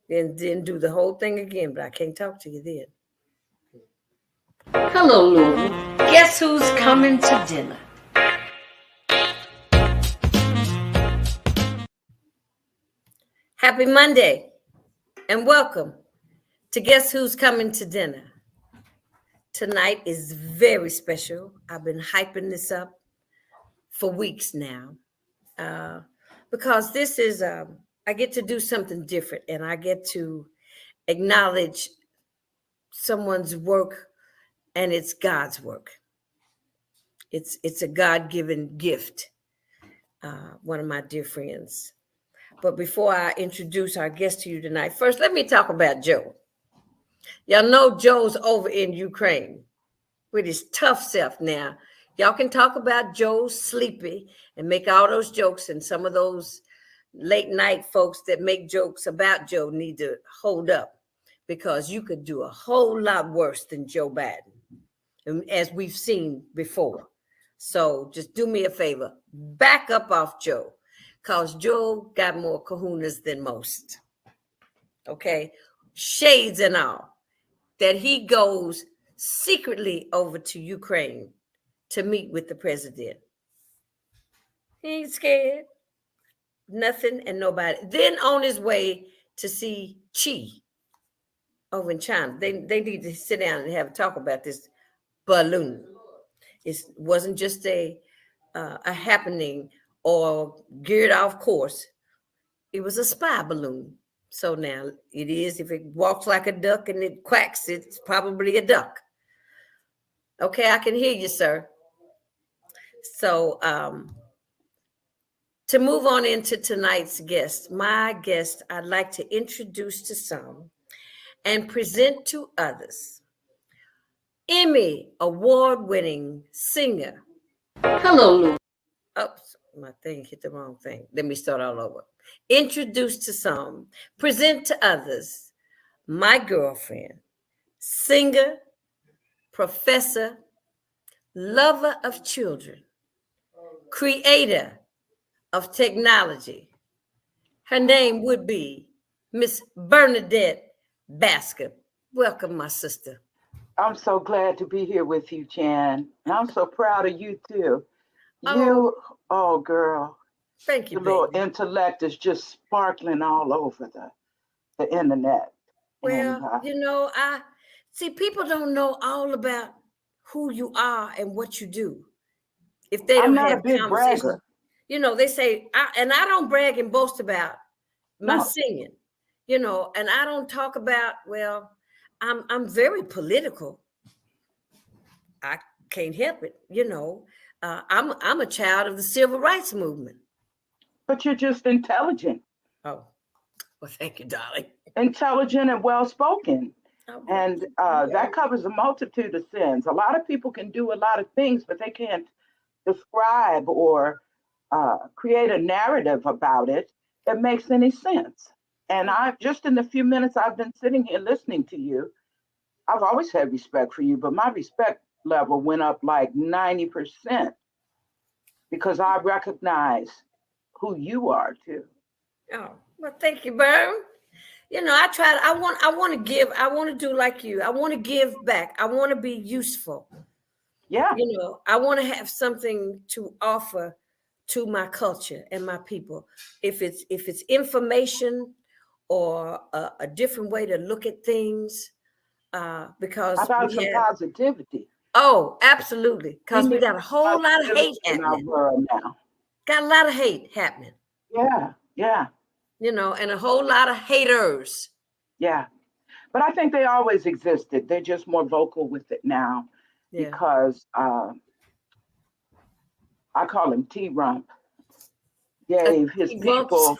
then do the whole thing again, but I can't talk to you then. Hello, Louisville. Guess who's coming to dinner? Happy Monday and welcome to Guess Who's Coming to Dinner. Tonight is very special. I've been hyping this up for weeks now because this is, I get to do something different and I get to acknowledge someone's work, and it's God's work. It's a God-given gift, one of my dear friends. But before I introduce our guest to you tonight, first, let me talk about Joe. Y'all know Joe's over in Ukraine with his tough self now. Y'all can talk about Joe sleepy and make all those jokes, and some of those late night folks that make jokes about Joe need to hold up, because you could do a whole lot worse than Joe Biden, as we've seen before. So just do me a favor, back up off Joe, because Joe got more kahunas than most. Okay? Shades and all. That he goes secretly over to Ukraine to meet with the president. He ain't scared. Nothing and nobody. Then on his way to see Xi over in China. They need to sit down and have a talk about this balloon. It wasn't just a happening or geared off course. It was a spy balloon. So now it is, if it walks like a duck and it quacks, it's probably a duck. Okay, I can hear you, sir. So to move on into tonight's guest, my guest, I'd like to introduce to some and present to others. Emmy award-winning singer. Hello, Louisville. Oops, my thing hit the wrong thing. Let me start all over. Introduce to some, present to others, my girlfriend, singer, professor, lover of children, creator of technology. Her name would be Miss Bernadette Bascom. Welcome, my sister. I'm so glad to be here with you, Jan. And I'm so proud of you, too. Oh girl. Thank you, the little baby. intellect is just sparkling all over the internet. Well, I see people don't know all about who you are and what you do if they I'm don't not a have big conversations. bragger. They say, and I don't brag and boast about my No. singing, and I don't talk about, well, I'm very political. I can't help it, I'm a child of the civil rights movement. But you're just intelligent. Oh, well, thank you, darling. Intelligent and well-spoken. Oh, And that covers a multitude of sins. A lot of people can do a lot of things, but they can't describe or create a narrative about it that makes any sense. And I've just in the few minutes I've been sitting here listening to you, I've always had respect for you, but my respect level went up like 90% because I recognize who you are too. Oh, well, thank you, Bern. I want to give, I want to do like you. I want to give back. I want to be useful. Yeah. I want to have something to offer to my culture and my people. If it's information or a different way to look at things, because How about we some have, positivity? oh, absolutely, because we need got a whole lot of positivity hate in our happening. world now. Got a lot of hate happening. Yeah, yeah, And a whole lot of haters. yeah. But I think they always existed. They're just more vocal with it now Yeah. because I call him T Rump, gave his people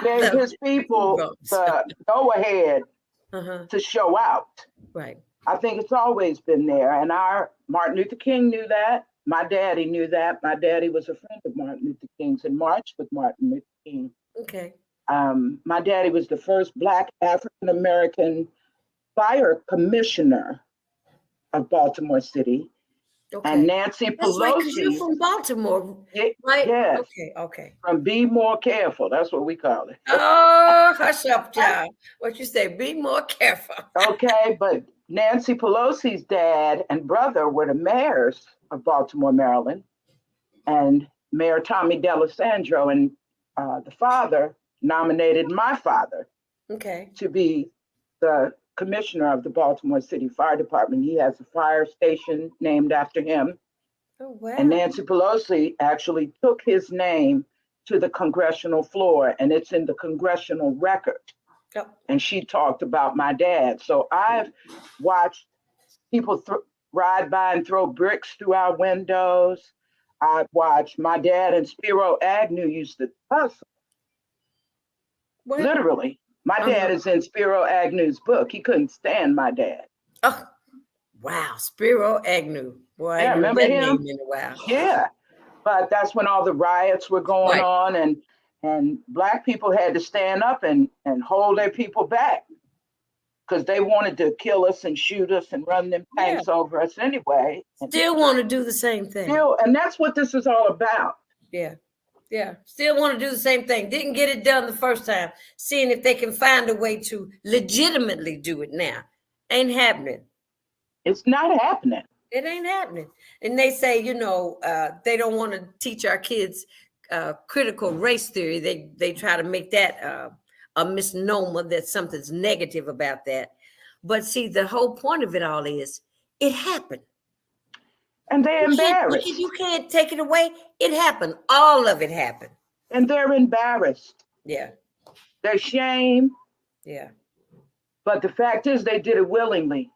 gave his people the go ahead to show out. Right. I think it's always been there. And our Martin Luther King knew that. My daddy knew that. My daddy was a friend of Martin Luther King's and marched with Martin Luther King. Okay. My daddy was the first Black African American fire commissioner of Baltimore City. Okay. And Nancy That's right, because you're Pelosi, from Baltimore, ye- right? yes, Okay. from Be More Careful. That's what we call it. Oh, hush up, child. What you say? Be more careful. Okay, but Nancy Pelosi's dad and brother were the mayors of Baltimore, Maryland, and Mayor Tommy D'Alessandro, and the father nominated my father Okay. to be the commissioner of the Baltimore City Fire Department. He has a fire station named after him. Oh, And wow. Nancy Pelosi actually took his name to the congressional floor, and it's in the congressional record. Oh, And she talked about my dad. So I've watched people ride by and throw bricks through our windows. I've watched my dad and Spiro Agnew used to tussle, what? literally. My dad is in Spiro Agnew's book. He couldn't stand my dad. Oh, wow. Spiro Agnew. Boy, I Yeah, ain't heard remember that him? name in a while. Yeah. But that's when all the riots were going Right. on, and black people had to stand up and hold their people back because they wanted to kill us and shoot us and run them tanks over us anyway. Still want to do the same thing. And that's what this is all about. Yeah. Still want to do the same thing. Didn't get it done the first time. Seeing if they can find a way to legitimately do it now. Ain't happening. It's not happening. It ain't happening. And they say, they don't want to teach our kids critical race theory. They try to make that a misnomer, that something's negative about that. But see, the whole point of it all is it happened. And they're embarrassed. You can't take it away. It happened. All of it happened. And they're embarrassed. Yeah. They're ashamed. Yeah. But the fact is, they did it willingly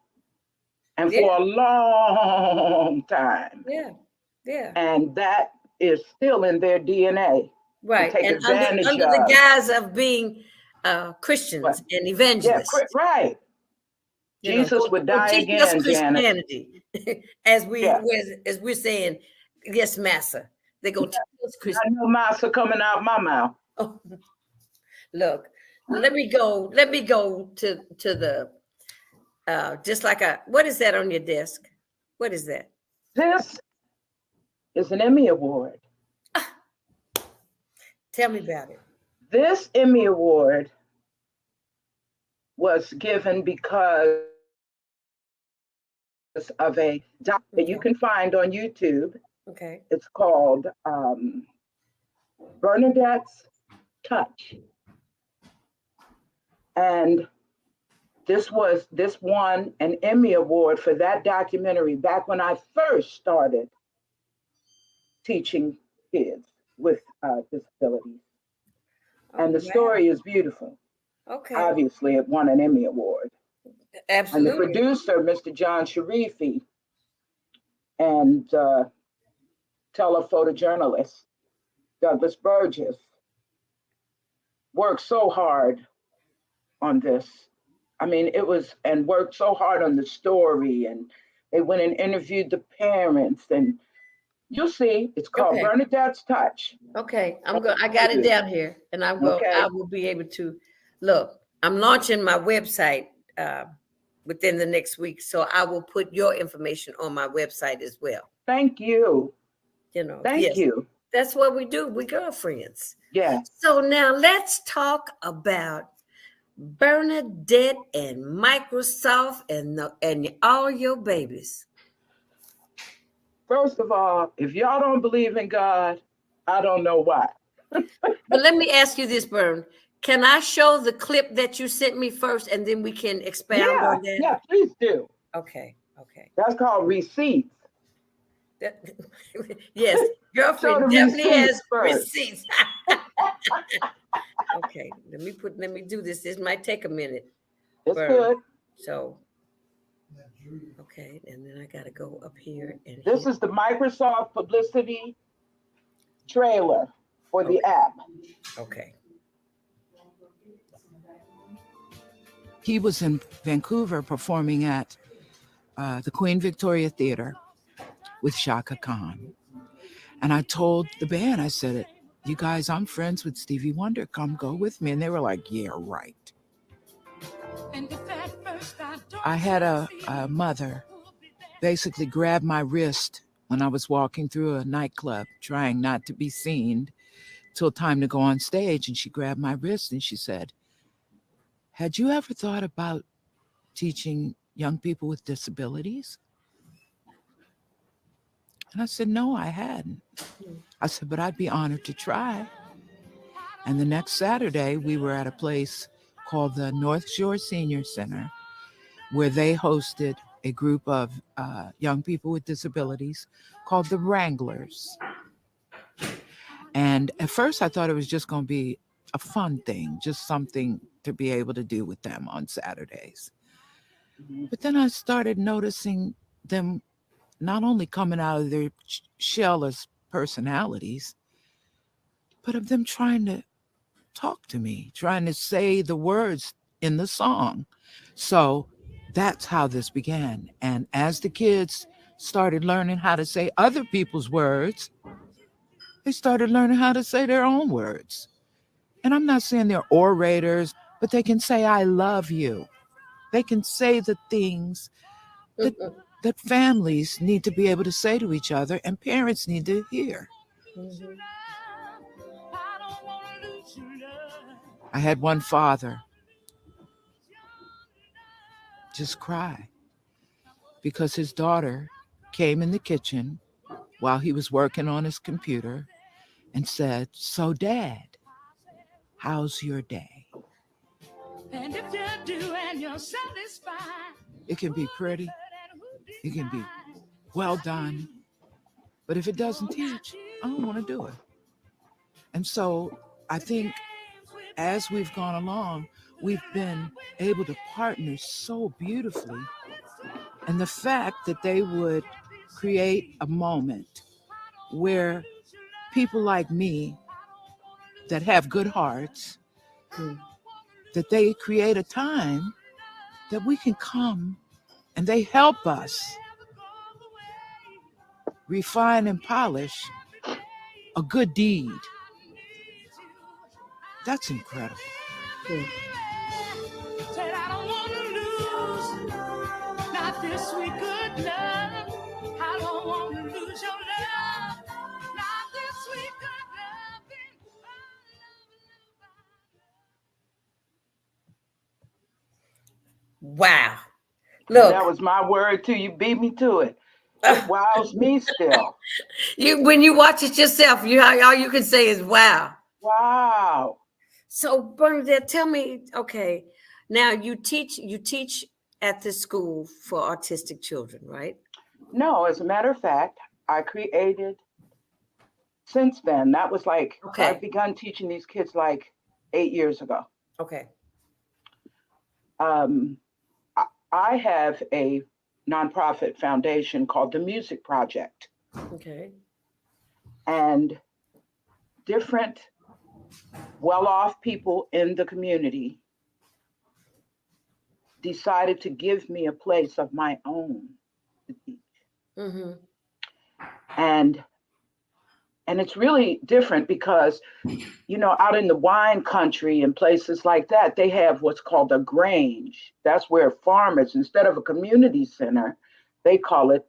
and for a long time. Yeah. And that is still in their DNA. Right. Take And advantage under the guise of being Christians and evangelists. Yeah, right. Jesus would die again, Christianity, as we're saying, yes, Massa. They're gonna teach us Christianity. I know Massa coming out my mouth. Oh, look, let me go to the just like what is that on your desk? What is that? This is an Emmy Award. Tell me about it. This Emmy Award was given because of a doc that you can find on YouTube. Okay. It's called Bernadette's Touch. And this won an Emmy Award for that documentary back when I first started teaching kids with disabilities. And the story is beautiful. Okay. Obviously, it won an Emmy Award. Absolutely. And the producer, Mr. John Sharifi, and telephotojournalist Douglas Burgess worked so hard on this. I mean, worked so hard on the story, and they went and interviewed the parents, and you'll see. It's called Bernadette's Touch. Okay, I got it down here, and I will be able to look. I'm launching my website within the next week, so I will put your information on my website as well. Thank you. Thank you. That's what we do. We girlfriends. Yeah. So now let's talk about Bernadette and Microsoft and all your babies. First of all, if y'all don't believe in God, I don't know why. But let me ask you this, Bern. Can I show the clip that you sent me first, and then we can expound on that? Yeah, please do. Okay. That's called receipts. Yes, girlfriend definitely has receipts. Okay, let me do this. This might take a minute. It's good. So, okay, and then I got to go up here. And this is the Microsoft publicity trailer for the app. Okay. He was in Vancouver performing at the Queen Victoria Theater with Shaka Khan. And I told the band, I said, you guys, I'm friends with Stevie Wonder. Come go with me. And they were like, yeah, right. I had a mother basically grab my wrist when I was walking through a nightclub, trying not to be seen till time to go on stage. And she grabbed my wrist and she said, "Had you ever thought about teaching young people with disabilities?" And I said, "No, I hadn't." I said, "But I'd be honored to try." And the next Saturday, we were at a place called the North Shore Senior Center, where they hosted a group of young people with disabilities called the Wranglers. And at first, I thought it was just going to be a fun thing, just something to be able to do with them on Saturdays. But then I started noticing them not only coming out of their shell as personalities, but of them trying to talk to me, trying to say the words in the song. So that's how this began. And as the kids started learning how to say other people's words, they started learning how to say their own words. And I'm not saying they're orators, but they can say, "I love you." They can say the things that families need to be able to say to each other and parents need to hear. Mhm. I had one father just cry because his daughter came in the kitchen while he was working on his computer and said, "So, Dad, how's your day?" And if you do and you're satisfied, it can be pretty, it can be well done, but if it doesn't teach, I don't want to do it. And so I think as we've gone along, we've been able to partner so beautifully. And the fact that they would create a moment where people like me that have good hearts, that they create a time that we can come and they help us refine and polish a good deed. That's incredible. Said I don't want to lose, not this sweet good love. I don't want to lose your love, not this sweet good love. Wow. That Look, was my word too. You beat me to it. It wows me still. when you watch it yourself, all you can say is wow. Wow. So Bernadette, tell me, okay, now you teach at this school for autistic children, right? No, as a matter of fact, I created since then. That was like Okay. I've begun teaching these kids like 8 years ago. Okay. I have a nonprofit foundation called the Music Project, Okay. and different well-off people in the community decided to give me a place of my own to teach. Mm-hmm. And it's really different because, you know, out in the wine country and places like that, they have what's called a grange. That's where farmers, instead of a community center, they call it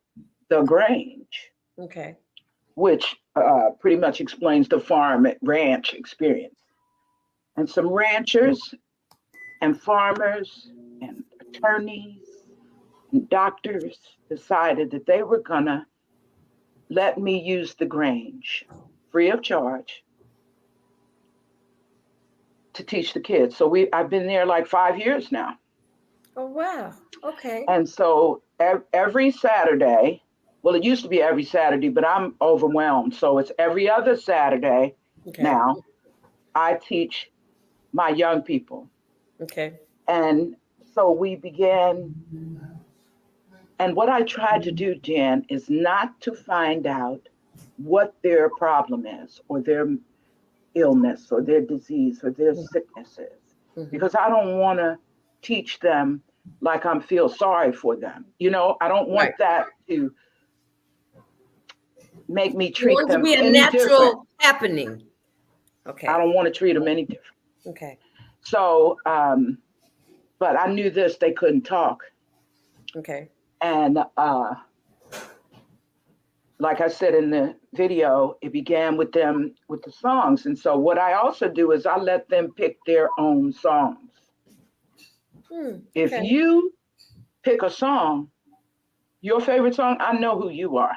the grange. Okay. Which pretty much explains the farm ranch experience. And some ranchers and farmers and attorneys and doctors decided that they were gonna let me use the grange free of charge to teach the kids. So I've been there like 5 years now. Oh wow. Okay. And so every Saturday, well, it used to be every Saturday, but I'm overwhelmed. So it's every other Saturday now. I teach my young people. Okay. And so we began. And what I tried to do, Jan, is not to find out what their problem is or their illness or their disease or their sickness is, because I don't want to teach them like I feel sorry for them. You know, I don't want that to make me treat them be a any natural different. happening. Okay. I don't want to treat them any different. Okay. So, but I knew this, they couldn't talk. Okay. And like I said in the video, it began with them with the songs. And so what I also do is I let them pick their own songs. If Okay. you pick a song, your favorite song, I know who you are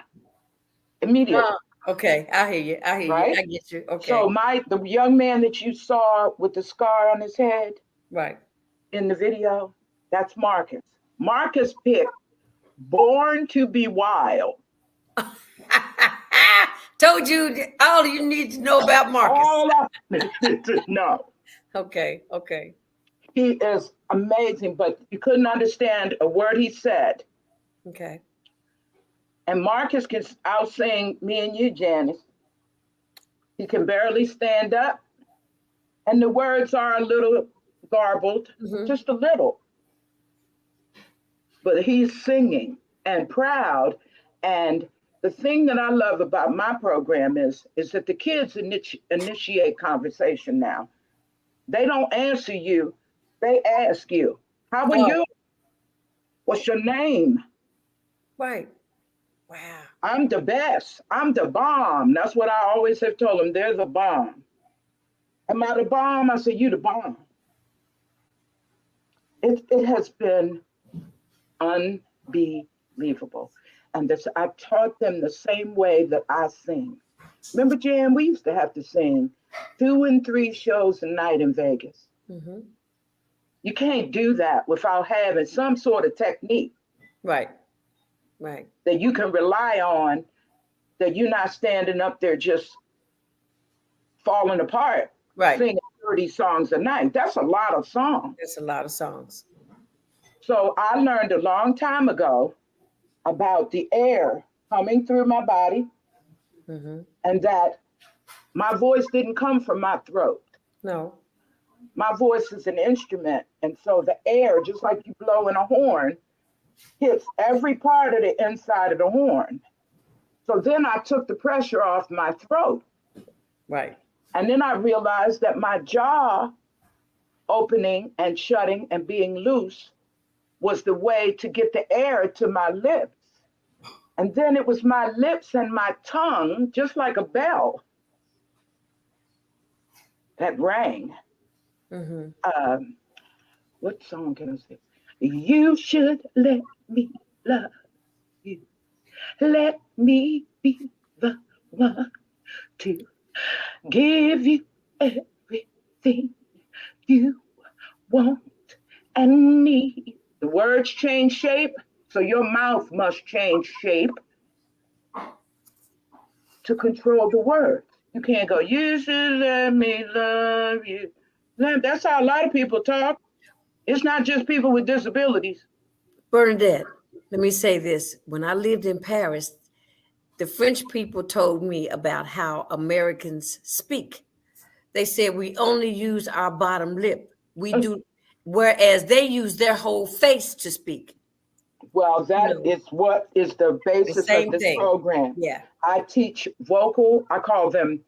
immediately, Okay. I hear you. I hear you. right? I get you. Okay. So the young man that you saw with the scar on his head Right. in the video, that's Marcus. Marcus picked Born to Be Wild. Told you all you need to know about Marcus. All I needed to know. Okay. Okay. He is amazing, but you couldn't understand a word he said. Okay. And Marcus can out-sing me and you, Janice. He can barely stand up, and the words are a little garbled, just a little. But he's singing and proud. And the thing that I love about my program is that the kids initiate conversation now. They don't answer you, they ask you, how are you? What's your name? Right. Wow. I'm the best. I'm the bomb. That's what I always have told them. They're the bomb. Am I the bomb? I said, you the bomb. It has been unbelievable. And I taught them the same way that I sing. Remember, Jan, we used to have to sing 2 and 3 shows a night in Vegas. You can't do that without having some sort of technique. Right. Right. That you can rely on, that you're not standing up there just falling apart, Right. singing 30 songs a night. That's a lot of songs. That's a lot of songs. So I learned a long time ago about the air coming through my body, and that my voice didn't come from my throat. No. My voice is an instrument. And so the air, just like you blow in a horn, hits every part of the inside of the horn. So then I took the pressure off my throat. Right. And then I realized that my jaw opening and shutting and being loose was the way to get the air to my lips. And then it was my lips and my tongue, just like a bell, that rang. What song can I say? You should let me love you. Let me be the one to give you everything you want and need. The words change shape, so your mouth must change shape to control the words. You can't go, you should let me love you. That's how a lot of people talk. It's not just people with disabilities. Bernadette, let me say this. When I lived in Paris, the French people told me about how Americans speak. They said we only use our bottom lip. We do, whereas they use their whole face to speak. Well, that is what is the basis of this program. Yeah. I teach vocal, I call them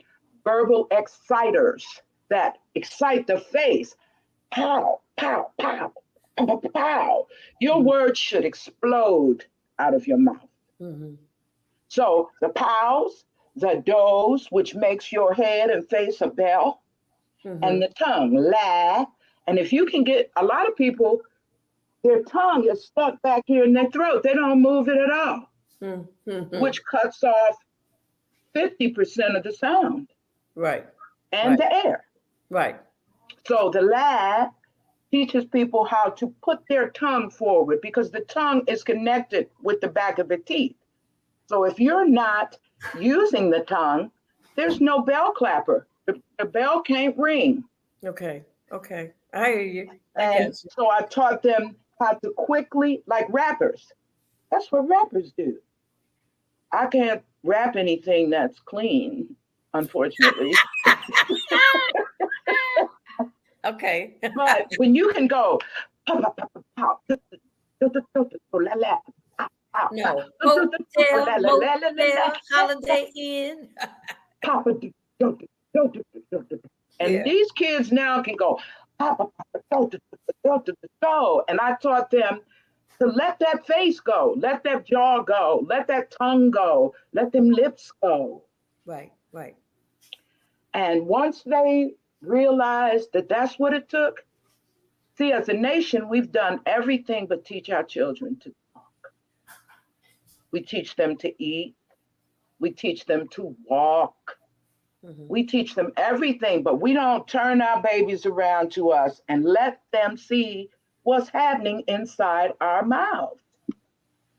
verbal exciters that excite the face. Pow, pow, pow, pow, pow, pow. Your words should explode out of your mouth. So the pows, the does, which makes your head and face a bell, and the tongue, la. And if you can get, a lot of people, their tongue is stuck back here in their throat. They don't move it at all, which cuts off 50% of the sound. Right. And the air. Right. So the la teaches people how to put their tongue forward, because the tongue is connected with the back of the teeth. So if you're not using the tongue, there's no bell clapper. The bell can't ring. Okay. Okay. I hear you. And so I taught them how to quickly, like rappers. That's what rappers do. I can't rap anything that's clean, unfortunately. Okay. But when you can go, No. Hotel, Holiday Inn. And these kids now can go, and I taught them to let that face go, let that jaw go, let that tongue go, let them lips go. Right, right. And once they realized that that's what it took, see, as a nation, we've done everything but teach our children to talk. We teach them to eat. We teach them to walk. Mhm. We teach them everything, but we don't turn our babies around to us and let them see what's happening inside our mouth.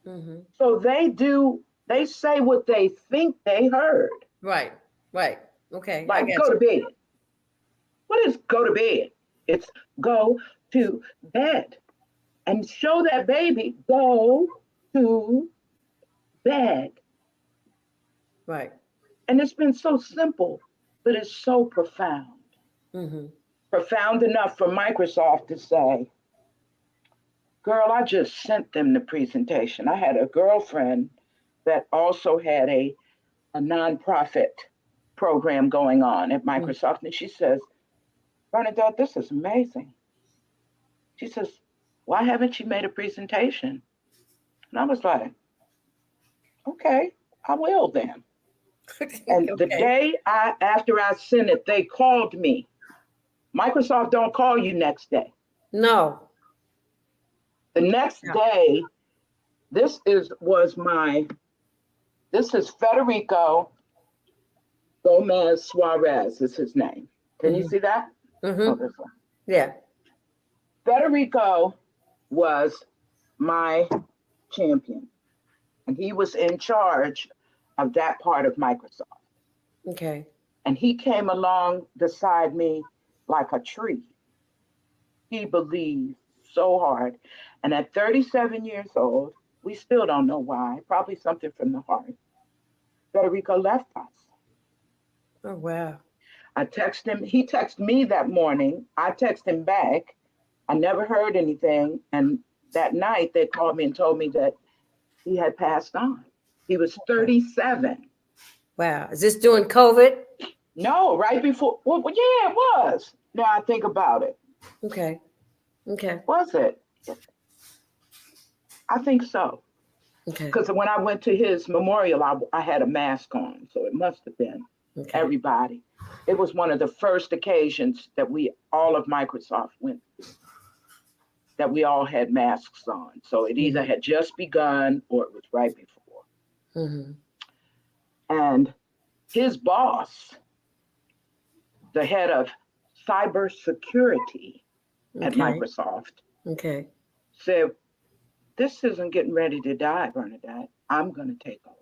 Mhm. So they say what they think they heard. Right, right. Okay, I Like, got go to you. bed. What is go to bed? It's go to bed. And show that baby, go to bed. Right. And it's been so simple, but it's so profound. Mm-hmm. Profound enough for Microsoft to say, girl, I just sent them the presentation. I had a girlfriend that also had a nonprofit program going on at Microsoft. And she says, Bernadette, this is amazing. She says, why haven't you made a presentation? And I was like, okay, I will then. And the Okay. day after I sent it, they called me. Microsoft don't call you next day. No. The next No. day, this is Federico Gomez Suarez is his name. Can you Mm-hmm. see that? Oh, Mm-hmm. this one. Yeah. Federico was my champion, and he was in charge of that part of Microsoft. Okay. And he came along beside me like a tree. He believed so hard. And at 37 years old, we still don't know why, probably something from the heart. Federico left us. Oh wow. I text him, he texted me that morning. I text him back. I never heard anything. And that night they called me and told me that he had passed on. He was 37. Wow. Is this during COVID? No, right before, well, yeah, it was. Now I think about it. Okay. Okay. Was it? I think so. Okay. Because when I went to his memorial, I had a mask on. So it must have been Okay. everybody. It was one of the first occasions that all of Microsoft went to, that we all had masks on. So it either had just begun or it was right before. Mm-hmm. And his boss, the head of cybersecurity at Okay. Microsoft, Okay. said, this isn't getting ready to die, Bernadette. I'm going to take over.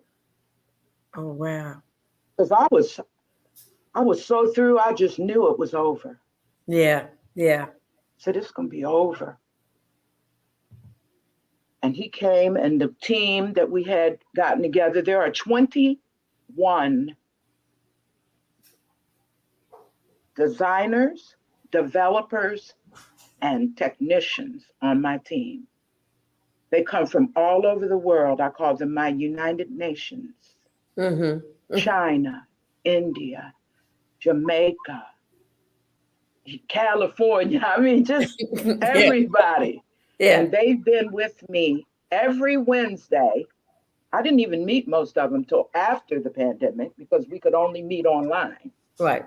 Oh wow. Because I was so through, I just knew it was over. Yeah. Yeah. So this is going to be over. And he came, and the team that we had gotten together, there are 21 designers, developers, and technicians on my team. They come from all over the world. I call them my United Nations. Mm-hmm. China, India, Jamaica, California. I mean, just Yeah. everybody. Yeah. And they've been with me every Wednesday. I didn't even meet most of them till after the pandemic because we could only meet online. Right.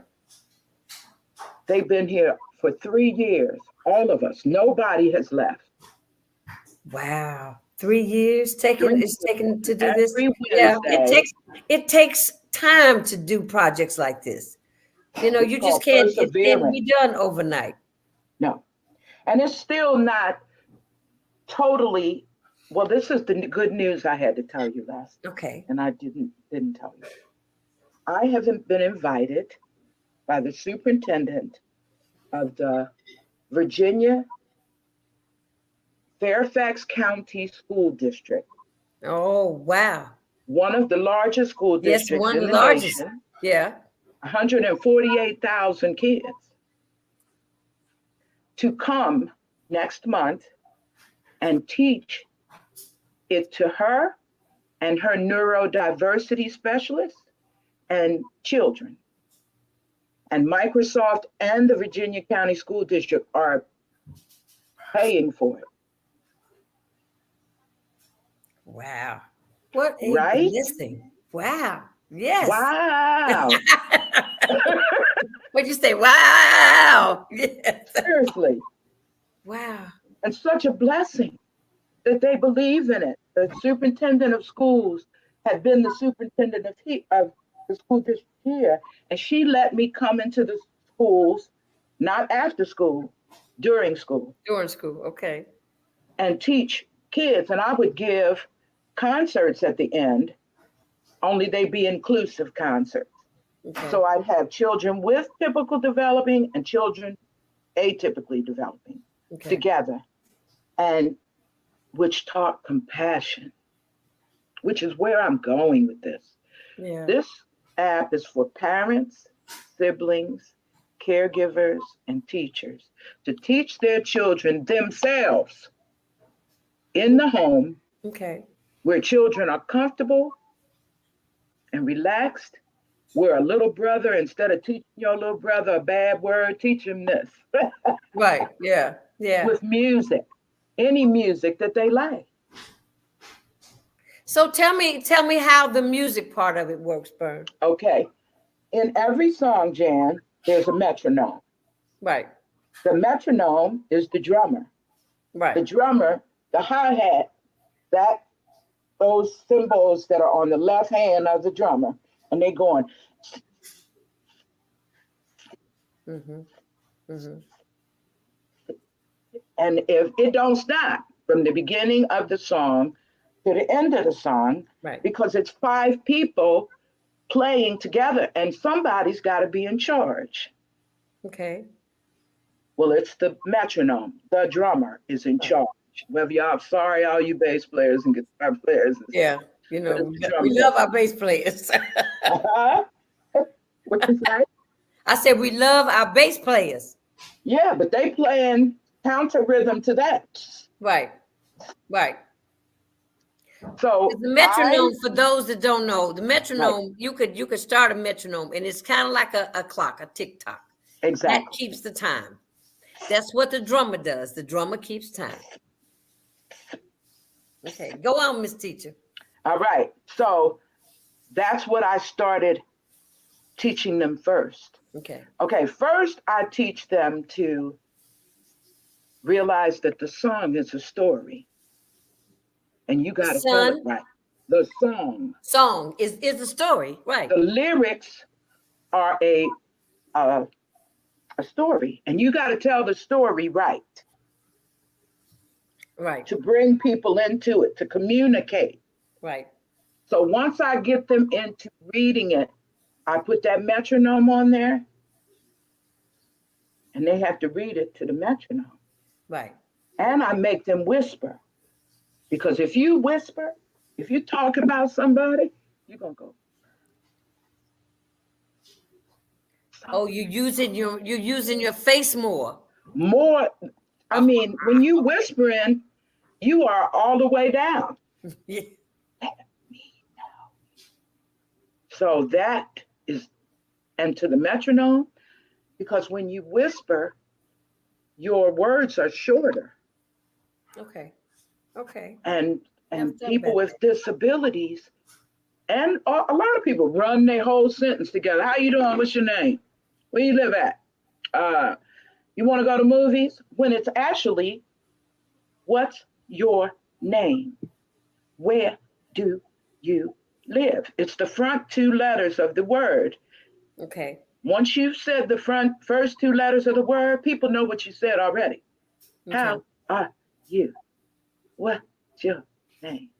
They've been here for 3 years, all of us. Nobody has left. Wow. 3 years taken 3 it's taken to do this. every Yeah. Wednesday. It takes time to do projects like this. You know, It's you just called can't, it can't be perseverance. done overnight. No. And it's still not totally, well, this is the good news I had to tell you last, Okay. and I didn't tell you. I haven't been invited by the superintendent of the Virginia Fairfax County School District, Oh wow. one of the largest school Yes, districts one of in the the largest. nation, Yeah. 148,000 kids, to come next month and teach it to her and her neurodiversity specialists and children. And Microsoft and the Virginia County School District are paying for it. Wow. What a right? blessing. Wow. Yes. Wow. What'd you say? Wow. Yes. Seriously. Wow. And such a blessing that they believe in it. The superintendent of schools had been the superintendent of the school district here, and she let me come into the schools, not after school, during school, During school. Okay. and teach kids. And I would give concerts at the end, only they be inclusive concerts. Okay. So I'd have children with typical developing and children atypically developing Okay. together, and which taught compassion, which is where I'm going with this. Yeah. This app is for parents, siblings, caregivers, and teachers to teach their children themselves in the home Okay. where children are comfortable and relaxed. Where a little brother, instead of teaching your little brother a bad word, teach him this Right. Yeah. Yeah. with music, any music that they like. So tell me how the music part of it works, Bern. Okay. In every song, Jan, there's a metronome. Right. The metronome is the drummer. The Right. drummer, the hi-hat, that those cymbals that are on the left hand of the drummer, and they going, Mm-hmm. Mm-hmm. and if it don't stop from the beginning of the song to the end of the song, Right. because it's five people playing together, and somebody's got to be in charge. Okay. Well, it's the metronome. The drummer is in Right. charge. Whether y'all, sorry, all you bass players and guitar players and stuff, Yeah. You but know, it's the we drummer love that. our bass players. Uh-huh. What you say? I said we love our bass players. Yeah, but they playing counter rhythm to that. Right. Right. So The I metronome, for those that don't know, the right, metronome, you could start a metronome and it's kind of like a clock, a tick tock. That exactly. keeps the time. That's what the drummer does. The drummer keeps time. Okay. Go on, Miss Teacher. All right. So that's what I started teaching them first. Okay. Okay, first I teach them to realize that the song is a story and you The got to tell it sun right. The song is the story. Right. the lyrics are a story, and you got to tell the story right Right. to bring people into it, to communicate. Right. So once I get them into reading it, I put that metronome on there, and they have to read it to the metronome. Right. And I make them whisper, because if you whisper, if you talk about somebody, you're gonna go. Oh, you're using your face more. More. I mean, when you whispering, you are all the way down. Yeah. So that is, and to the metronome, because when you whisper, your words are shorter. Okay. Okay. And Never and thought people about with that. disabilities, and a lot of people run their whole sentence together. How you doing? What's your name? Where you live at? You want to go to movies? When it's actually, what's your name? Where do you live? It's the front two letters of the word. Okay. Once you've said the first two letters of the word, people know what you said already. Okay. How are you? What's your name?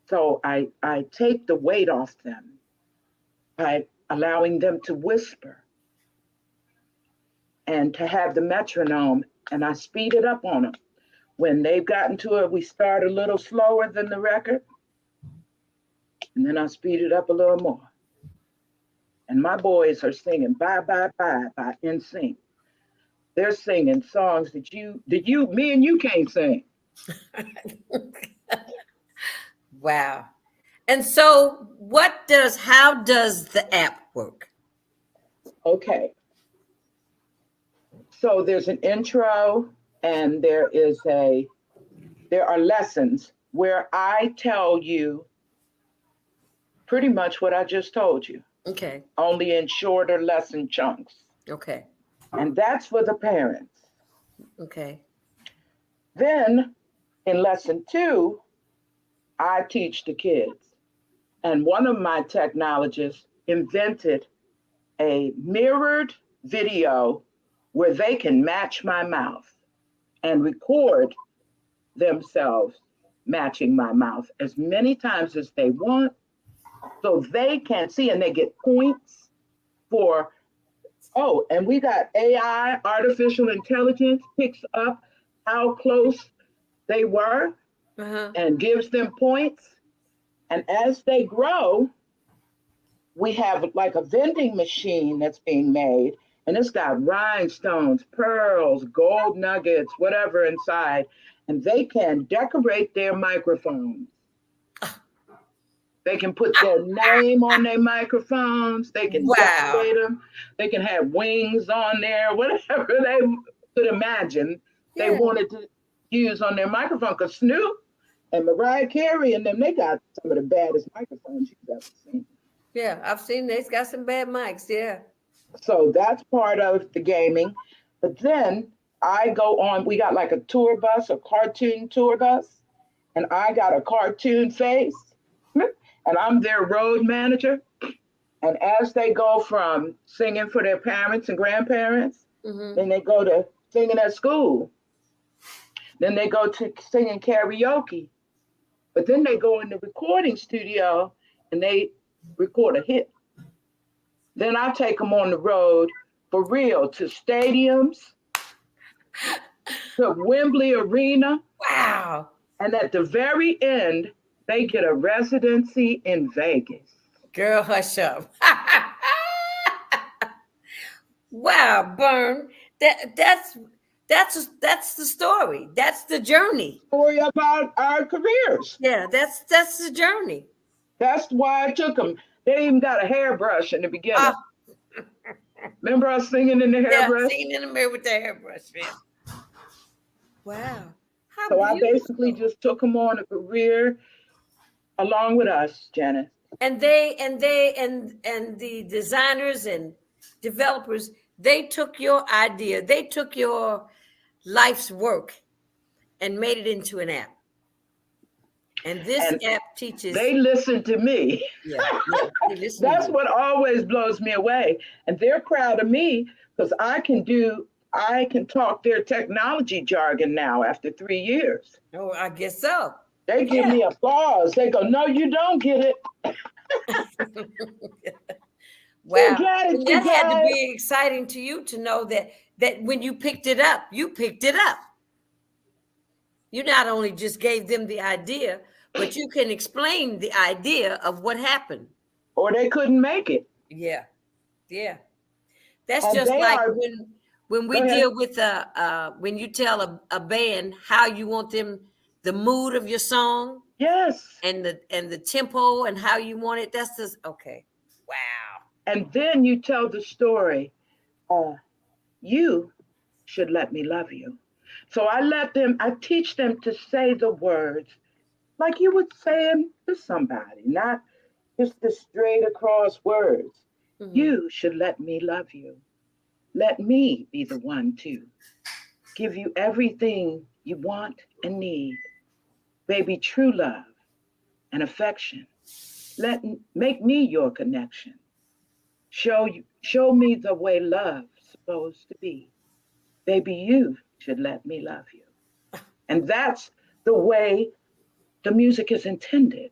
So I take the weight off them by allowing them to whisper and to have the metronome, and I speed it up on them. When they've gotten to it, we start a little slower than the record, and then I speed it up a little more. And my boys are singing Bye Bye Bye by NSYNC. They're singing songs that me and you can't sing. Wow. And so how does the app work? Okay. So there's an intro and there is a there are lessons where I tell you pretty much what I just told you, Okay. only in shorter lesson chunks. Okay. And that's for the parents. Okay. Then in lesson 2, I teach the kids. And one of my technologists invented a mirrored video where they can match my mouth and record themselves matching my mouth as many times as they want so they can see, and they get points for, oh, and we got AI, artificial intelligence, picks up how close they were Uh-huh. and gives them points. And as they grow, we have like a vending machine that's being made, and it's got rhinestones, pearls, gold nuggets, whatever inside, and they can decorate their microphones. They can put their name on their microphones. They can Wow. decorate them. They can have wings on there, whatever they could imagine they Yeah. wanted to use on their microphone. Because Snoop and Mariah Carey and them, they got some of the baddest microphones you've ever seen. Yeah. I've seen they's got some bad mics. Yeah. So that's part of the gaming. But then I go on, we got like a tour bus, a cartoon tour bus, and I got a cartoon face, and I'm their road manager. And as they go from singing for their parents and grandparents, Mm-hmm. then they go to singing at school. Then they go to singing karaoke. But then they go in the recording studio and they record a hit. Then I take them on the road for real to stadiums, to Wembley Arena. Wow. And at the very end, they get a residency in Vegas. Girl, hush up. Wow, Bern. That's the story. That's the journey. Story about our careers. Yeah, that's the journey. That's why I took them. They even got a hairbrush in the beginning. Ah, Remember us singing in the yeah, hairbrush? seen in the mirror with the hairbrush. Yeah. Wow. How So I basically beautiful. just took them on a career along with us, Janice. And the designers and developers, they took your idea, they took your life's work and made it into an app. And this And app teaches. they listen to me. Yeah, they listen to That's you. what always blows me away. And they're proud of me because I can talk their technology jargon now after 3 years. Oh, I guess so. They give me applause. They go, no, you don't get it. Wow. You got it, And you that had to guys. be exciting to you to know that when you picked it up, you picked it up. You not only just gave them the idea, but you can explain the idea of what happened. Or they couldn't make it. Yeah. Yeah. That's And just they like are- when we Go ahead. deal with when you tell a band how you want them, the mood of your song Yes. and the tempo and how you want it. That's just okay. Wow. And then you tell the story, you should let me love you. So I teach them to say the words like you would say them to somebody, not just the straight across words. Mhm. You should let me love you. Let me be the one to give you everything you want and need. Baby, true love and affection. Make me your connection. Show me the way love's supposed to be. Baby, you should let me love you. And that's the way the music is intended.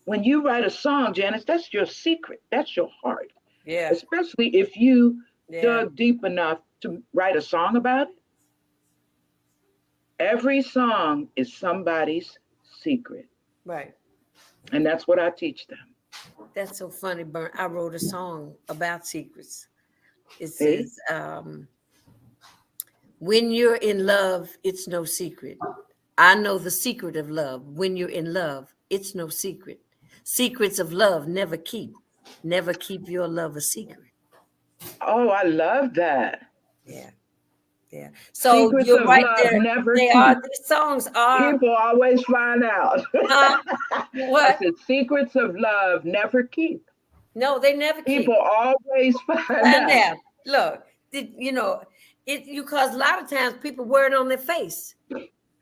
When you write a song, Janice, that's your secret. That's your heart. Yeah. Especially if you Yeah. dug deep enough to write a song about it. Every song is somebody's secret. Right. And that's what I teach them. That's so funny, Bern. I wrote a song about secrets. It See? says, when you're in love, it's no secret. I know the secret of love. When you're in love, it's no secret. Secrets of love never keep. Never keep your love a secret. Oh, I love that. Yeah. Yeah. So Secrets you're of right love there. never They keep. are. These songs are. People always find out. Huh? I What? said, secrets of love never keep. No, they never keep. People always find Find out. out. Look, you know, it cause a lot of times people wear it on their face.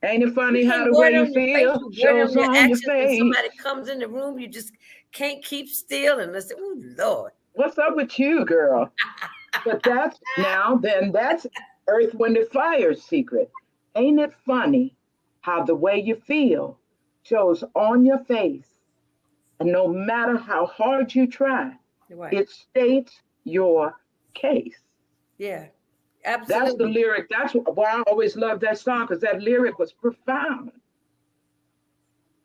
Ain't it You funny how can't the wear way it you on your face. feel You wear it on shows your on your actions. When face? somebody comes in the room, you just can't keep still. And I say, "Oh Lord." What's up with you, girl? But that's Earth, Wind, and Fire's secret. Ain't it funny how the way you feel shows on your face? And no matter how hard you try, Right. it states your case. Yeah. That's the Absolutely. lyric. That's why I always loved that song, because that lyric was profound.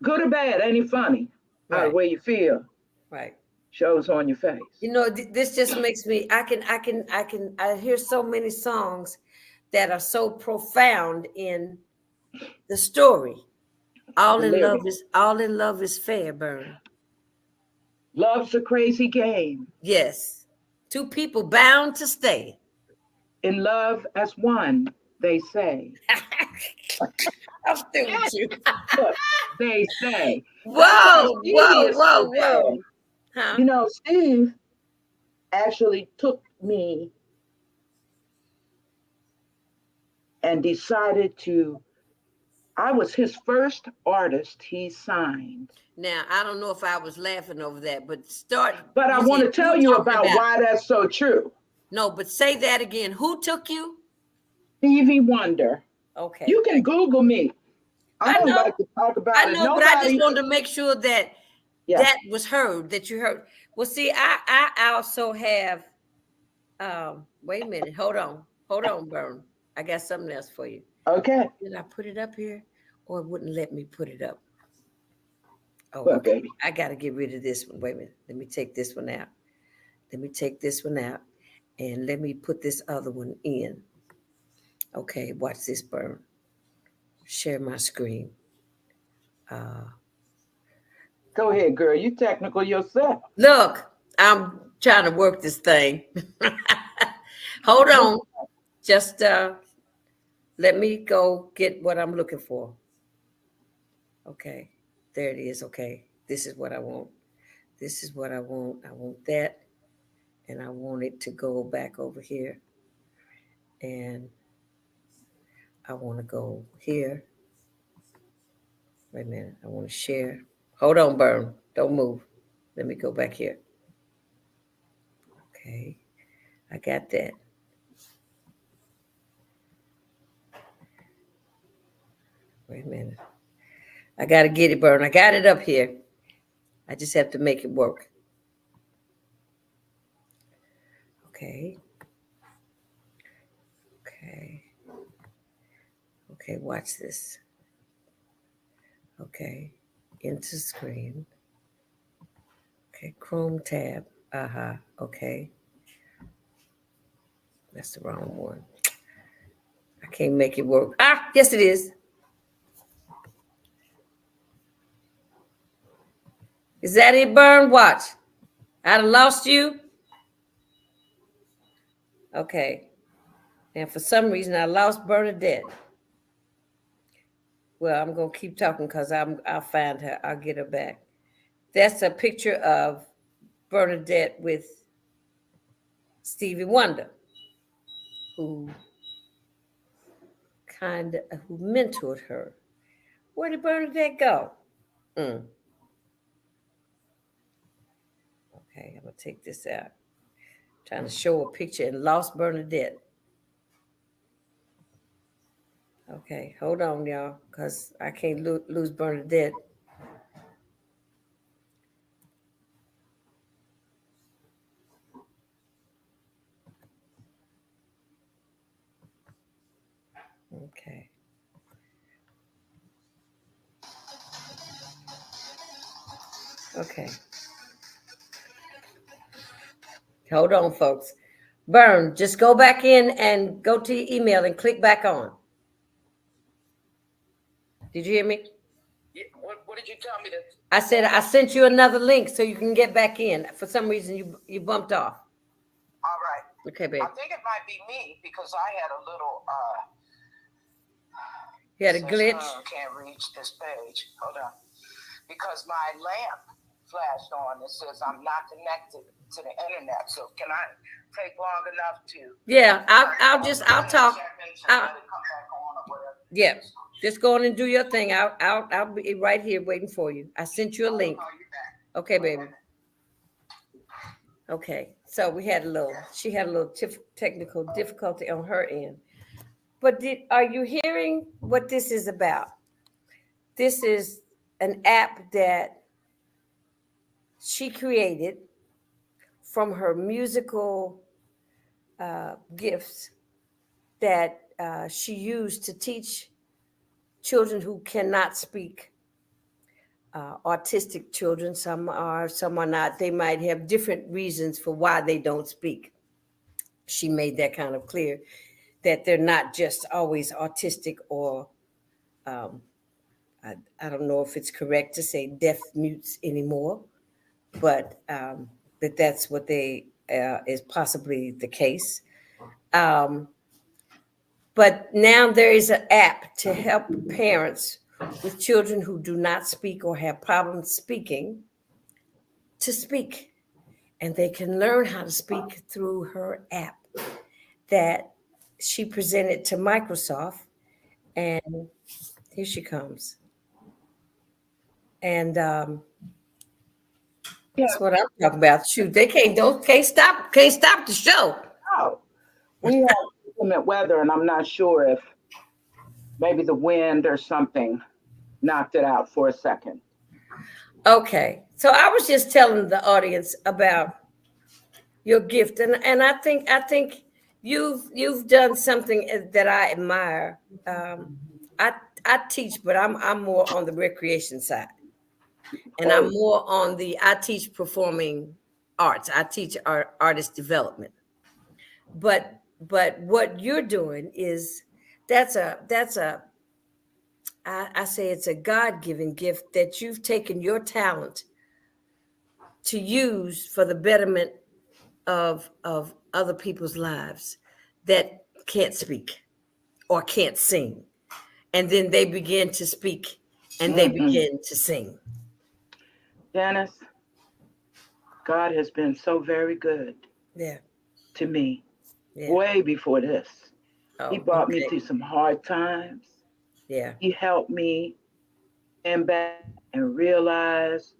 Good or bad, ain't it funny how the Right. way you feel Right. shows on your face? You know, this just makes me. I hear so many songs that are so profound in the story. The lyric. All in love is fair, Burn. Love's a crazy game. Yes. Two people bound to stay. In love as one, they say. I'm still with you. Look, they say. That's why Whoa, Stevie whoa, is so whoa, whoa. bad. Huh? You know, Steve actually took me and decided to, I was his first artist he signed. Now I don't know if I was laughing over that, but start. But I You want said to you tell you talking about about why that's so true. no, but say that again. Who took you? Stevie Wonder. Okay, You can thank you. Google me. I I don't know, like to talk I about it. know, but I just Nobody, wanted to make sure that yeah. that was heard. That you heard. Well, see, I also have. Wait a minute. Hold on, Burn. I got something else for you. Okay. Did I put it up here, or it wouldn't let me put it up? Oh, Well, okay. baby. I got to get rid of this one. Wait a minute. Let me take this one out. Let me take this one out, and let me put this other one in. Okay, watch this, Burn. Share my screen. Uh, Go ahead, girl. You technical yourself. look, I'm trying to work this thing. Hold on. Just let me go get what I'm looking for. Okay, there it is. Okay, this is what I want. This is what I want. I want that, and I want it to go back over here, and I want to go here. Wait a minute. I want to share. Hold on, Burn. Don't move. Let me go back here. Okay, I got that. Wait a minute. I got to get it, Burn. I got it up here. I just have to make it work. Okay. Okay. Okay, watch this. Okay. Into screen. Okay, Chrome tab. Uh-huh. Okay. That's the wrong one. I can't make it work. Ah, yes it is. Is that it, Burn? Watch. I done lost you. Okay. And for some reason I lost Bernadette. Well, I'm gonna keep talking because I'll find her. I'll get her back. That's a picture of Bernadette with Stevie Wonder, who who mentored her. Where did Bernadette go? Mm. Okay, I'm gonna take this out. Trying to show a picture and lost Bernadette. Okay, hold on, y'all, because I can't lose Bernadette. Okay. Okay. Hold on, folks. Burn, just go back in and go to your email and click back on. Did you hear me? Yeah, what did you tell me? That I said I sent you another link so you can get back in. For some reason, you bumped off. all right. Okay, babe. I think it might be me because I had a little. You had a says, glitch. Can't reach this page. Hold on. Because my lamp flashed on. It says I'm not connected to the internet. So can I take long enough to? Yeah, I'll talk. Yeah, just go on and do your thing. I'll be right here waiting for you. I sent you a link. Okay, baby. Okay, so she had a little technical difficulty on her end. But are you hearing what this is about? This is an app that she created from her musical gifts that she used to teach children who cannot speak. Autistic children, some are not. They might have different reasons for why they don't speak. She made that kind of clear, that they're not just always autistic or I don't know if it's correct to say deaf mutes anymore, but that's what they is possibly the case. But now there is an app to help parents with children who do not speak or have problems speaking to speak. And they can learn how to speak through her app that she presented to Microsoft. And here she comes. And that's what I'm talking about. Shoot, they can't stop the show. Oh, we have inclement weather, and I'm not sure if maybe the wind or something knocked it out for a second. Okay, so I was just telling the audience about your gift, and I think you've done something that I admire. I teach, but I'm more on the recreation side, and I'm more on I teach performing arts. I teach artist development. But what you're doing is that's a I say it's a God-given gift that you've taken your talent to use for the betterment of other people's lives that can't speak or can't sing. And then they begin to speak and they begin to sing. Dennis, God has been so very good to me way before this. He brought me through some hard times. Yeah. He helped me stand back and realize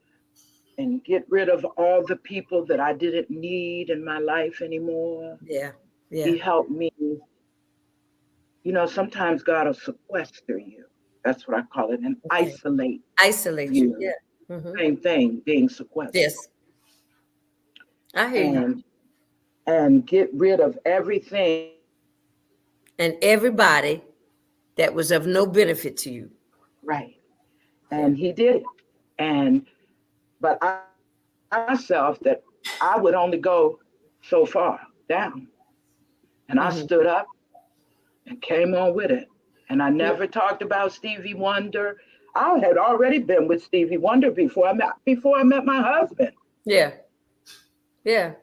and get rid of all the people that I didn't need in my life anymore. Yeah. Yeah. He helped me. You know, sometimes God will sequester you. That's what I call it, and isolate you. Yeah. Mm-hmm. Same thing, being sequestered. Yes. I hear you. And get rid of everything. And everybody that was of no benefit to you. Right. And he did it. But I myself that I would only go so far down. And I stood up and came on with it. And I never talked about Stevie Wonder. I had already been with Stevie Wonder before I met my husband. Yeah. Yeah.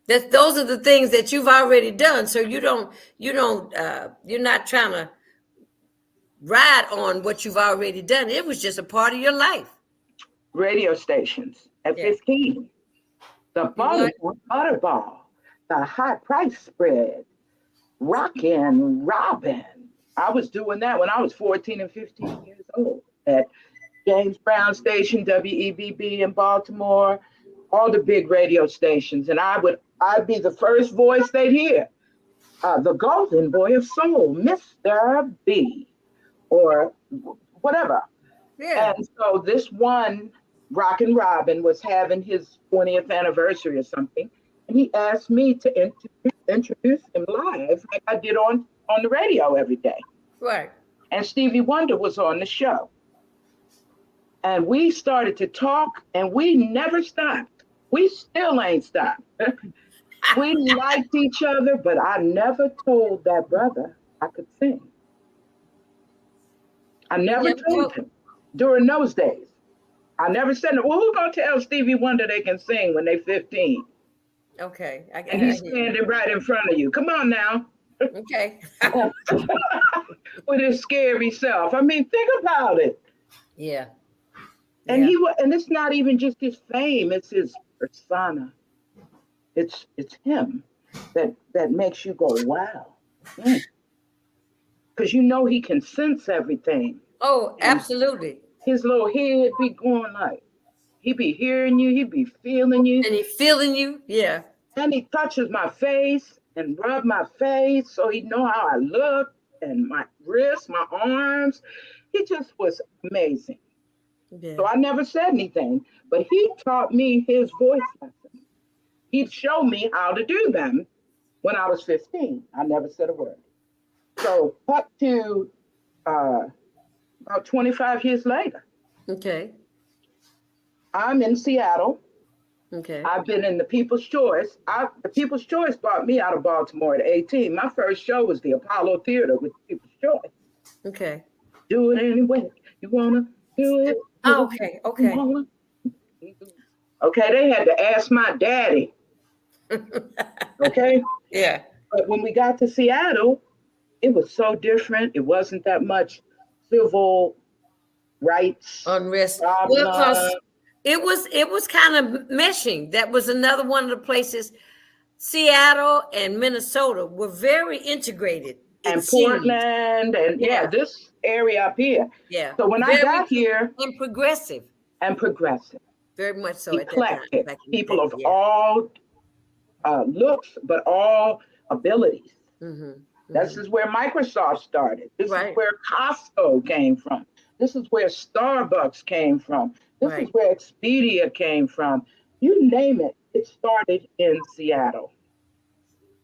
Those are the things that you've already done. So you're not trying to ride on what you've already done. It was just a part of your life. Radio stations at 15. The Butterball, the High Price Spread, Rockin' Robin. I was doing that when I was 14 and 15 years old at James Brown Station, WEBB in Baltimore, all the big radio stations. And I'd be the first voice they'd hear. The Golden Boy of Soul, Mr. B, or whatever. Yeah. And so this one, Rockin' Robin, was having his 20th anniversary or something. And he asked me to introduce him live like I did on the radio every day. Right. And Stevie Wonder was on the show. And we started to talk and we never stopped. We still ain't stopped. We liked each other, but I never told that brother I could sing. I never told him during those days. I never said, well, who's going to tell Stevie Wonder they can sing when they're 15? Okay. and he's standing right in front of you. Come on now. Okay. With his scary self. I mean, think about it. Yeah. And Yeah. and it's not even just his fame, it's his persona. It's him that makes you go, wow. Because you know he can sense everything. Oh, And absolutely. his little head be going like, he be hearing you, he be feeling you. And he feeling you. Yeah. And he touches my face and rub my face so he know how I look and my wrists, my arms. He just was amazing. Yeah. So I never said anything, but he taught me his voice lessons. He'd show me how to do them when I was 15. I never said a word. So up to about 25 years later, Okay. I'm in Seattle. Okay. I've been in the People's Choice. The People's Choice brought me out of Baltimore at 18. My first show was the Apollo Theater with the People's Choice. Okay. Do it anyway. You wanna do it? Oh, okay. Okay. Okay, they had to ask my daddy. Okay. Yeah. But when we got to Seattle, it was so different. It wasn't that much civil rights Unrest. Well, problem. because it was kind of meshing. That was another one of the places. Seattle and Minnesota were very integrated. It And seemed. Portland and Yeah. this area up here. Yeah. So when I Very got here, and progressive. and progressive, Very much so at that time. eclectic, Back in the people day. of Yeah. all looks, but all abilities. Mm-hmm. This is where Microsoft started. This Right. is where Costco came from. This is where Starbucks came from. This Right. is where Expedia came from. You name it, it started in Seattle.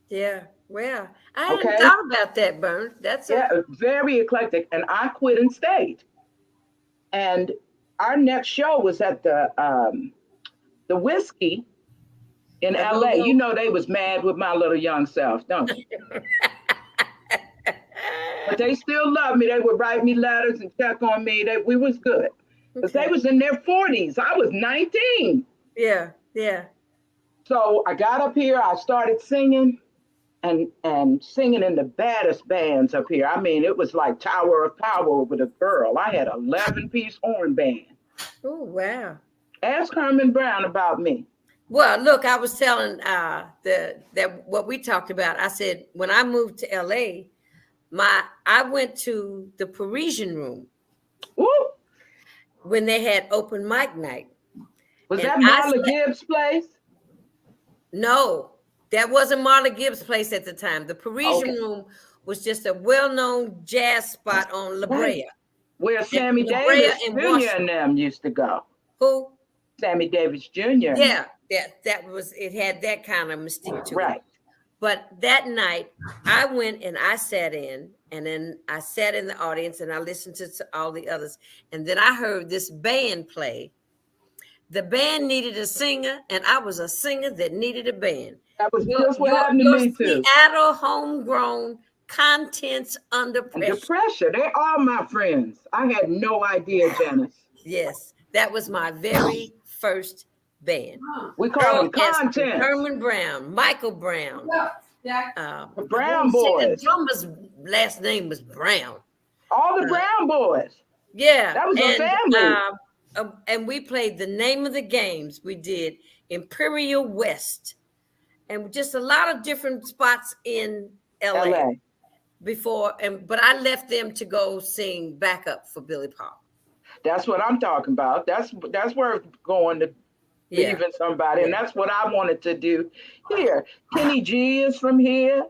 Yeah. Well, I hadn't Okay? thought about that, Bern. That's Yeah, a very eclectic. And I quit and stayed. And our next show was at the Whiskey in I don't LA. You know. know they was mad with my little young self, don't you? But they still loved me. They would write me letters and check on me. We was good. Because they Okay. was in their 40s. I was 19. Yeah. Yeah. So I got up here, I started singing and singing in the baddest bands up here. I mean, it was like Tower of Power with a girl. I had 11-piece horn band. Oh, wow. Ask Herman Brown about me. Well, look, I was telling that what we talked about. I said when I moved to LA, I went to the Parisian Room Woo! when they had open mic night. Was And that I Marla Gibbs' place? No, that wasn't Marla Gibbs' place at the time. The Parisian Okay. Room was just a well-known jazz spot on La Brea. Right. Where And Sammy La Brea Davis and Jr. Washington. and them used to go. Who? Sammy Davis Jr. Yeah, that was it. Had that kind of mystique to it. Right. But that night, I went and I sat in, and then I sat in the audience and I listened to all the others, and then I heard this band play. The band needed a singer, and I was a singer that needed a band. That was just what happened to Your me too. Seattle homegrown contents under Under pressure. pressure. They are my friends. I had no idea, Janice. Yes, that was my very first band. We call them content. Herman Brown, Michael Brown. The Brown Boys. The drummer's last name was Brown. All the Brown Boys. Yeah. That was a family. And we played the name of the games. We did Imperial West and just a lot of different spots in LA. Before, but I left them to go sing backup for Billy Paul. That's what I'm talking about. That's worth going to leaving somebody, and that's what I wanted to do here. Kenny G is from here.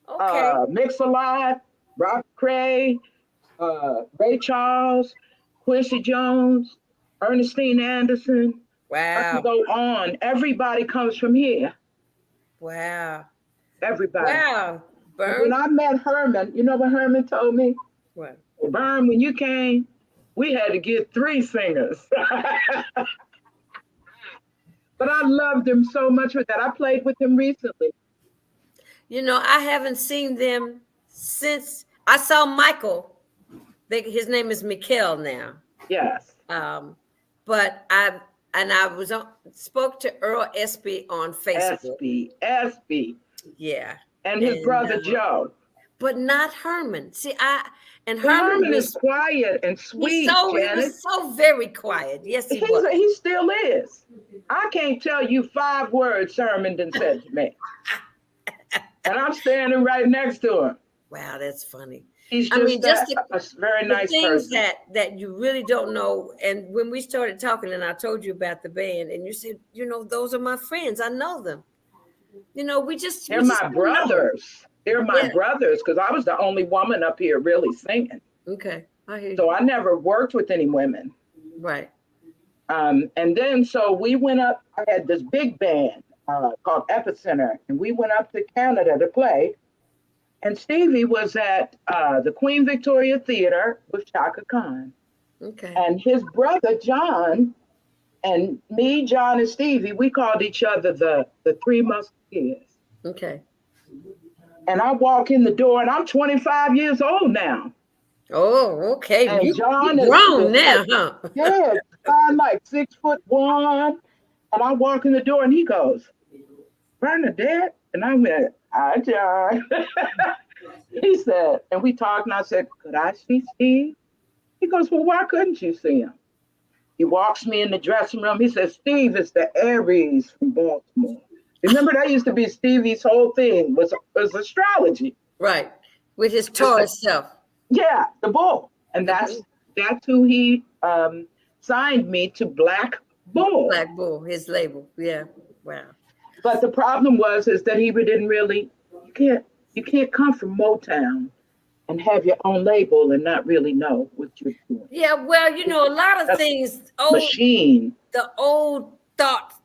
Okay. Mix-a-Lot, Rob Cray, Ray Charles, Quincy Jones, Ernestine Anderson. Wow. I can go on. Everybody comes from here. Wow. Everybody. Wow. When I met Herman, you know what Herman told me? What? Vern, when you came, we had to get 3 singers. But I loved him so much with that. I played with him recently. You know, I haven't seen them since I saw Michael. His name is Mikkel now. Yes. But and I was on spoke to Earl Espy on Facebook. SB, Yeah, and his brother uh, Joe. but not Herman. See, and But Herman Herman is was quiet and sweet, he Janet. was so very quiet. Yes, he was. He still is. I can't tell you 5 words Herman done said to me. And I'm standing right next to him. Wow, that's funny. He's I mean, just just a very the nice things person. that you really don't know. And when we started talking, and I told you about the band, and you said, those are my friends. I know them. They're We just my don't know. brothers. They're my Yeah. brothers because I was the only woman up here really singing. Okay. I hear So you. I never worked with any women. Right. And then so we went up. I had this big band called Epicenter, and we went up to Canada to play. And Stevie was at the Queen Victoria Theater with Shaka Khan. Okay. And his brother John and me, John and Stevie, we called each other the Three Musketeers. Okay. And I walk in the door, and I'm 25 years old now. Oh, okay. And John You is grown like, now, huh? yeah, I'm like 6'1". And I walk in the door, and he goes, Bernadette? And I went, hi, John. He said, and we talked, and I said, could I see Steve? He goes, well, why couldn't you see him? He walks me in the dressing room. He says, Steve is the Aries from Baltimore. Remember, that used to be Stevie's whole thing was astrology. Right. With his Taurus self. Yeah, the bull. And that's who he signed me to Black Bull. Black Bull, his label. Yeah. Wow. But the problem is that he didn't really, you can't come from Motown and have your own label and not really know what you're doing. Yeah, well, a lot of That's things, machine. the old thoughts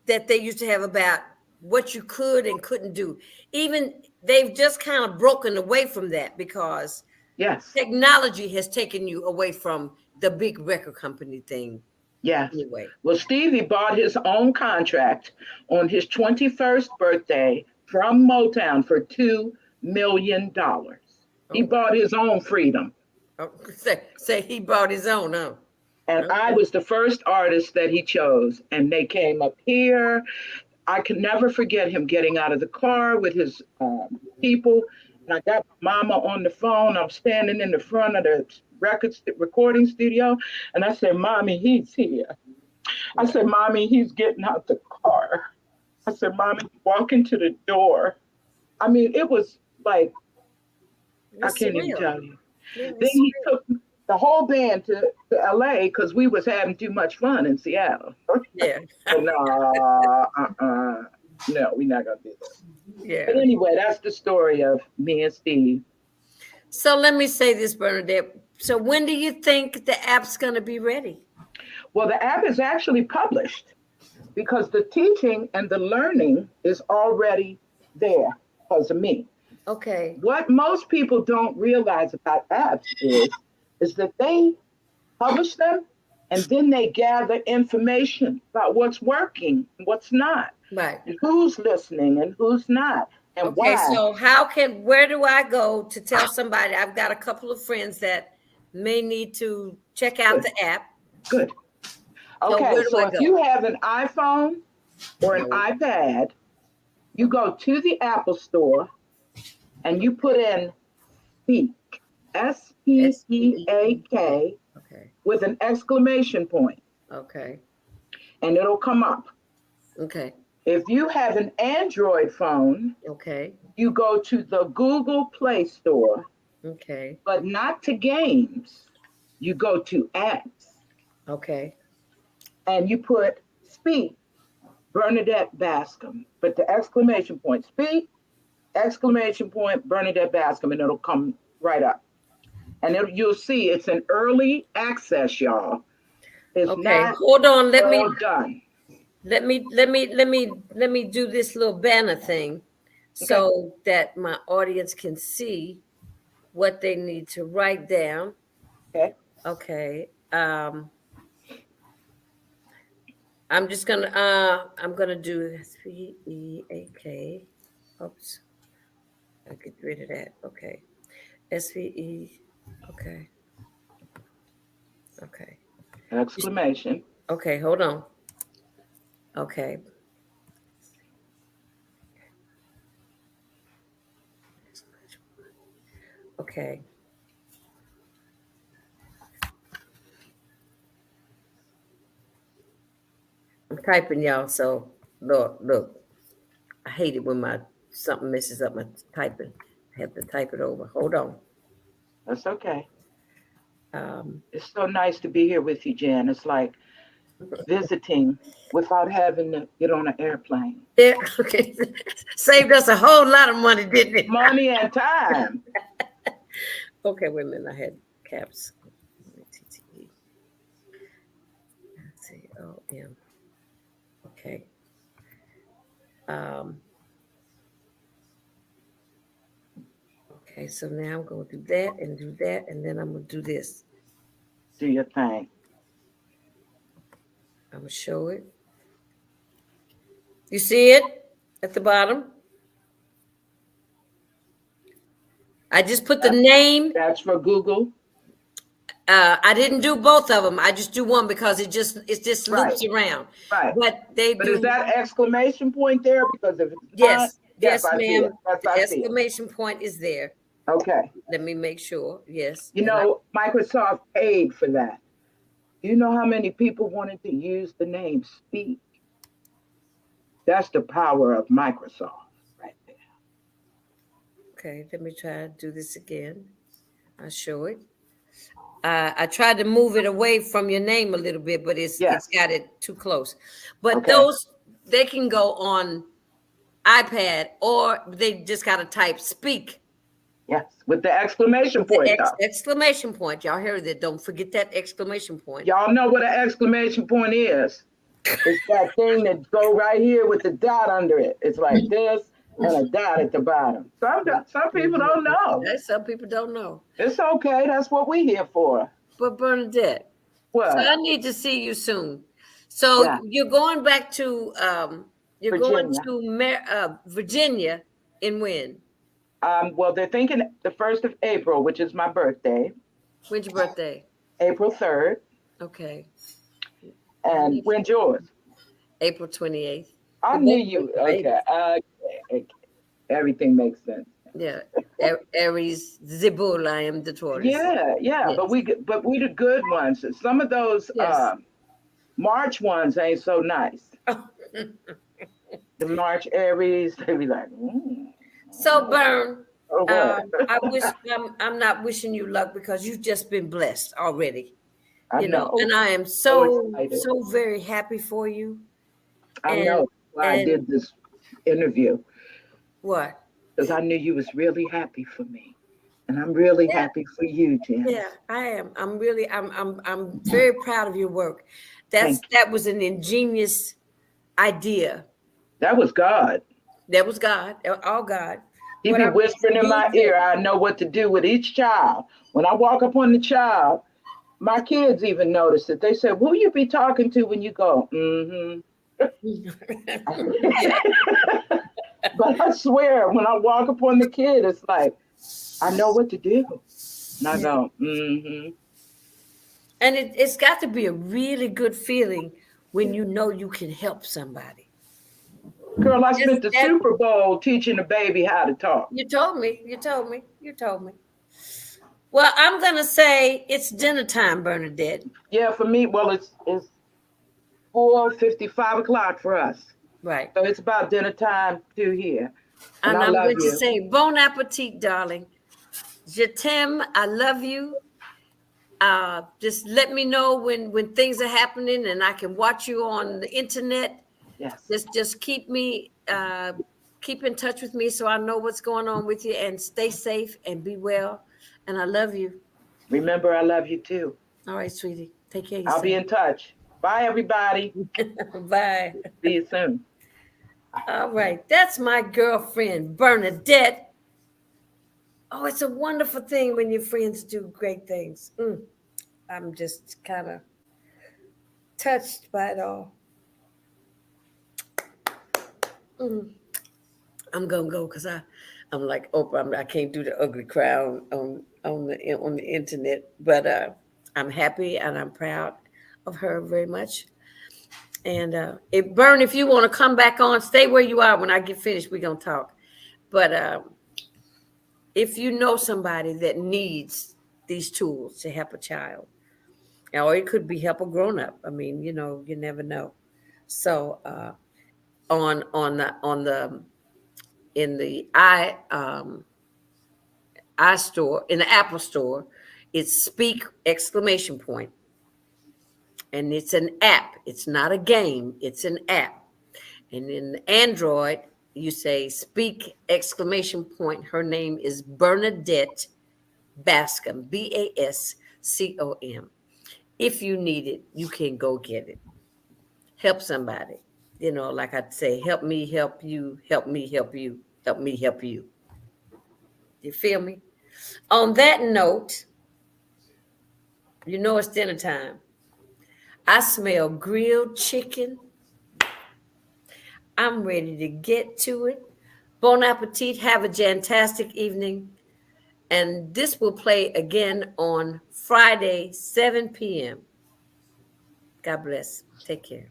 that they used to have about what you could and couldn't do, even they've just kind of broken away from that because Yes. technology has taken you away from the big record company thing. Yes. Anyway. Well, Stevie bought his own contract on his 21st birthday from Motown for $2 million. He bought his own freedom. Oh, say he bought his own, huh? And I was the first artist that he chose. And they came up here. I can never forget him getting out of the car with his people. And I got mama on the phone. I'm standing in the front of the recording studio. And I said, Mommy, he's here. I said, Mommy, he's getting out the car. I said, Mommy, walk into the door. I mean, it was like, I can't even tell you. Then he took the whole band to LA because we was having too much fun in Seattle. Yeah. No, we're not gonna do that. Yeah. But anyway, that's the story of me and Steve. So let me say this, Bernadette. So when do you think the app's gonna be ready? Well, the app is actually published because the teaching and the learning is already there because of me. Okay. What most people don't realize about apps is that they publish them and then they gather information about what's working and what's not. Right. And who's listening and who's not. And why. So where do I go to tell somebody? I've got a couple of friends that may need to check out the app. Good. Okay, so if you have an iPhone or an iPad, you go to the Apple Store and you put in Speak, SPEAK, with an exclamation point. Okay. And it'll come up. Okay. If you have an Android phone, you go to the Google Play Store. Okay. But not to games. You go to apps. Okay. And you put Speak, Bernadette Bascom, but the exclamation point, Speak, exclamation point, Bernadette Bascom, and it'll come right up. And you'll see it's an early access, y'all. It's not hold on. Let me do this little banner thing so that my audience can see what they need to write down. Okay. I'm just gonna I'm gonna do SPEAK. Oops. I'll get rid of that. Okay. SVE. Okay. Okay. Exclamation. Okay, hold on. Okay. Okay. I'm typing, y'all. So look. I hate it when my something messes up my typing. I have to type it over. Hold on. That's okay. Um, It's so nice to be here with you, Jan. It's like visiting without having to get on an airplane. yeah. Okay. Saved us a whole lot of money, didn't it? Money and time. Okay. Wait a minute. I had caps. TTE. COM. Okay. Um, okay. So now I'm going to do that, and then I'm going to do this. Do your thing. I'm going to show it. You see it at the bottom? I just put the name. That's for Google. I didn't do both of them. I just do one because it just Right. loops around. Right. But they But do. is that exclamation point there? Because if it's Yes, not, yes, I see ma'am. it. Yes, The I see it. exclamation point is there. Okay. Let me make sure. Yes. You know, Microsoft paid for that. Do you know how many people wanted to use the name Speak? That's the power of Microsoft right there. Okay, let me try to do this again. I'll show it. I tried to move it away from your name a little bit, but it's Yes. got it too close. But Okay. those they can go on iPad or they just got to type speak. Yes. With the exclamation point, The though. exclamation point. Y'all heard that. Don't forget that exclamation point. Y'all know what an exclamation point is. It's that thing that go right here with the dot under it. It's like this and a dot at the bottom. Some people don't know. Some people don't know. It's okay. That's what we're here for. But Bernadette, so What? I need to see you soon. So Yeah. you're going back to Virginia. Virginia in when? Well, they're thinking the 1st of April, which is my birthday, When's your birthday? April 3rd. Okay. And when's yours? April 28th. I knew you. Okay. Okay. Everything makes sense. Yeah. Aries, Zibul, I am the Taurus. Yeah. Yes. But we the good ones. Some of those Yes. March ones ain't so nice. The March Aries, they be like, So Bern, oh, what? I'm not wishing you luck because you've just been blessed already. I You know, know. and I am So excited. so very happy for you. I And- know why I and- did this interview. What? Because I knew you was really happy for me. And I'm really happy for you, Jen. Yeah, I am. I'm very proud of your work. That was an ingenious idea. That was God. That was God, all God. He But be I mean, whispering in my ear. I know what to do with each child. When I walk up on the child, my kids even notice it. They said, who you be talking to when you go, mm-hmm. But I swear, when I walk up on the kid, it's like, I know what to do. And I go, mm-hmm. And it's got to be a really good feeling when you know you can help somebody. Girl, I spent the Super Bowl teaching a baby how to talk. You told me. Well, I'm going to say it's dinner time, Bernadette. Yeah, for me, well, it's 4:50, 5 o'clock for us. Right. So it's about dinner time too here. And I I'm love going you. to say, bon appetit, darling. Je t'aime. I love you. Just let me know when things are happening and I can watch you on the internet. Yes. Just keep in touch with me so I know what's going on with you, and stay safe and be well. And I love you. Remember, I love you too. All right, sweetie. Take care of I'll be in touch. Bye, everybody. Bye. See you soon. All right. That's my girlfriend, Bernadette. Oh, it's a wonderful thing when your friends do great things. I'm just kind of touched by it all. I'm gonna go because I'm like Oprah. I can't do the ugly crowd on the internet, but I'm happy and I'm proud of her very much. And Bern, if you want to come back on, stay where you are. When I get finished, we're gonna talk. But if you know somebody that needs these tools to help a child, or it could be help a grown up. I mean, you never know. So on the in the iStore, in the Apple Store, it's Speak exclamation point, and it's an app. It's not a game. It's an app. And in Android, you say Speak exclamation point. Her name is Bernadette Bascom, Bascom. If you need it, you can go get it. Help somebody. Like I'd say, help me help you, help me help you, help me help you. You feel me? On that note, it's dinner time. I smell grilled chicken. I'm ready to get to it. Bon appetit. Have a fantastic evening. And this will play again on Friday, 7 p.m. God bless. Take care.